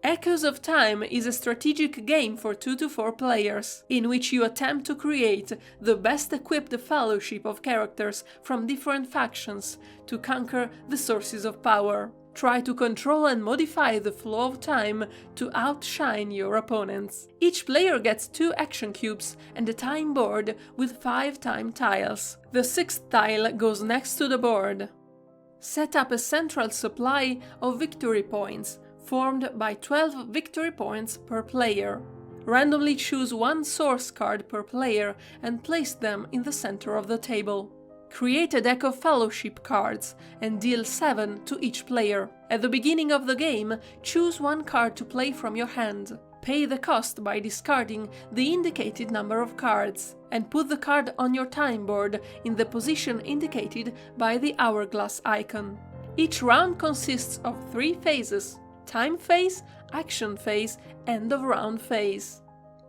Echoes of Time is a strategic game for 2 to 4 players, in which you attempt to create the best equipped fellowship of characters from different factions to conquer the sources of power. Try to control and modify the flow of time to outshine your opponents. Each player gets 2 action cubes and a time board with 5 time tiles. The 6th tile goes next to the board. Set up a central supply of victory points, formed by 12 victory points per player. Randomly choose 1 source card per player and place them in the center of the table. Create a deck of fellowship cards and deal 7 to each player. At the beginning of the game, choose 1 card to play from your hand. Pay the cost by discarding the indicated number of cards, and put the card on your time board in the position indicated by the hourglass icon. Each round consists of 3 phases: time phase, action phase, end of round phase.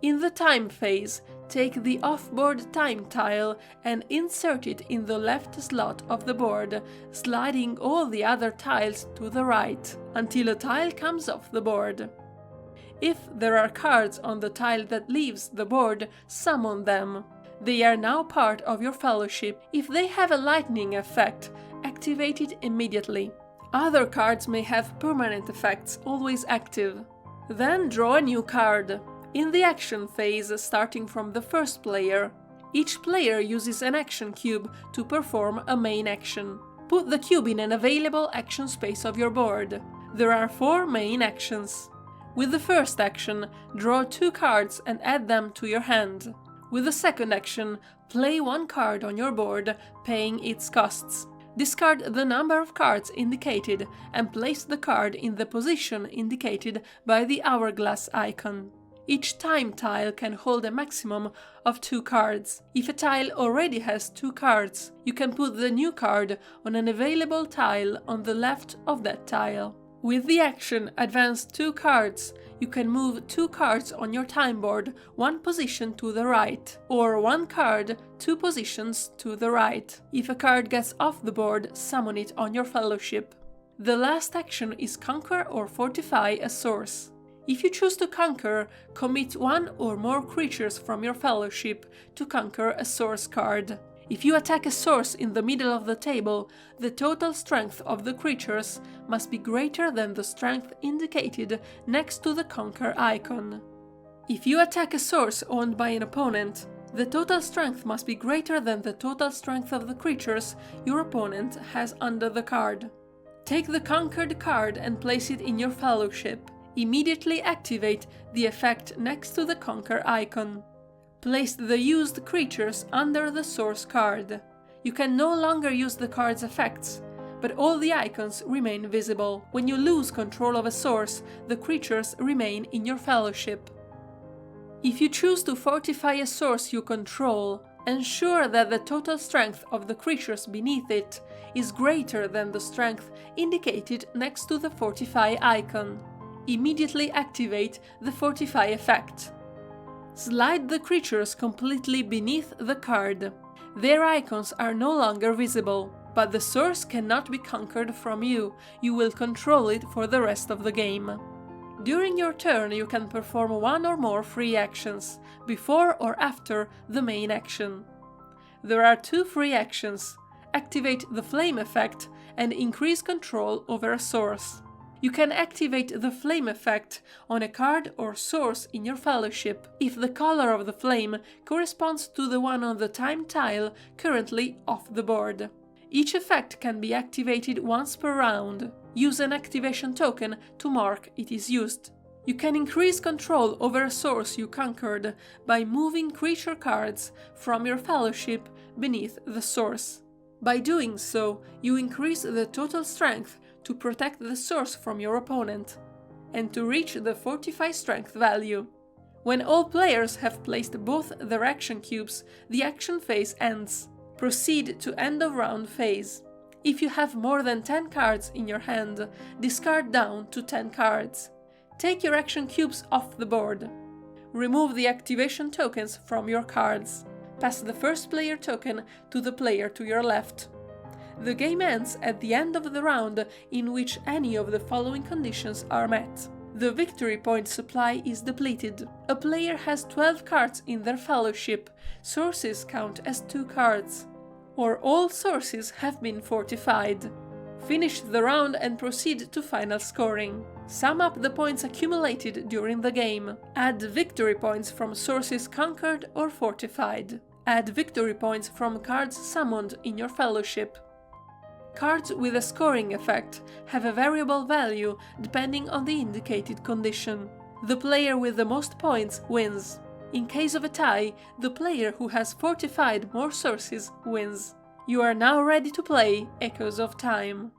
In the time phase, take the off-board time tile and insert it in the left slot of the board, sliding all the other tiles to the right, until a tile comes off the board. If there are cards on the tile that leaves the board, summon them. They are now part of your fellowship. If they have a lightning effect, activate it immediately. Other cards may have permanent effects, always active. Then draw a new card. In the action phase, starting from the first player, each player uses an action cube to perform a main action. Put the cube in an available action space of your board. There are 4 main actions. With the first action, draw 2 cards and add them to your hand. With the second action, play 1 card on your board, paying its costs. Discard the number of cards indicated and place the card in the position indicated by the hourglass icon. Each time tile can hold a maximum of 2 cards. If a tile already has 2 cards, you can put the new card on an available tile on the left of that tile. With the action Advance 2 cards, you can move 2 cards on your time board 1 position to the right, or 1 card 2 positions to the right. If a card gets off the board, summon it on your fellowship. The last action is Conquer or Fortify a source. If you choose to conquer, commit 1 or more creatures from your fellowship to conquer a source card. If you attack a source in the middle of the table, the total strength of the creatures must be greater than the strength indicated next to the conquer icon. If you attack a source owned by an opponent, the total strength must be greater than the total strength of the creatures your opponent has under the card. Take the conquered card and place it in your fellowship. Immediately activate the effect next to the conquer icon. Place the used creatures under the source card. You can no longer use the card's effects, but all the icons remain visible. When you lose control of a source, the creatures remain in your fellowship. If you choose to fortify a source you control, ensure that the total strength of the creatures beneath it is greater than the strength indicated next to the fortify icon. Immediately activate the fortify effect. Slide the creatures completely beneath the card. Their icons are no longer visible, but the source cannot be conquered from you. You will control it for the rest of the game. During your turn, you can perform 1 or more free actions, before or after the main action. There are 2 free actions: activate the flame effect and increase control over a source. You can activate the flame effect on a card or source in your fellowship if the color of the flame corresponds to the one on the time tile currently off the board. Each effect can be activated once per round. Use an activation token to mark it is used. You can increase control over a source you conquered by moving creature cards from your fellowship beneath the source. By doing so, you increase the total strength to protect the source from your opponent, and to reach the fortify strength value. When all players have placed both their action cubes, the action phase ends. Proceed to end of round phase. If you have more than 10 cards in your hand, discard down to 10 cards. Take your action cubes off the board. Remove the activation tokens from your cards. Pass the first player token to the player to your left. The game ends at the end of the round in which any of the following conditions are met. The victory point supply is depleted. A player has 12 cards in their fellowship. Sources count as 2 cards. Or all sources have been fortified. Finish the round and proceed to final scoring. Sum up the points accumulated during the game. Add victory points from sources conquered or fortified. Add victory points from cards summoned in your fellowship. Cards with a scoring effect have a variable value depending on the indicated condition. The player with the most points wins. In case of a tie, the player who has fortified more sources wins. You are now ready to play Echoes of Time.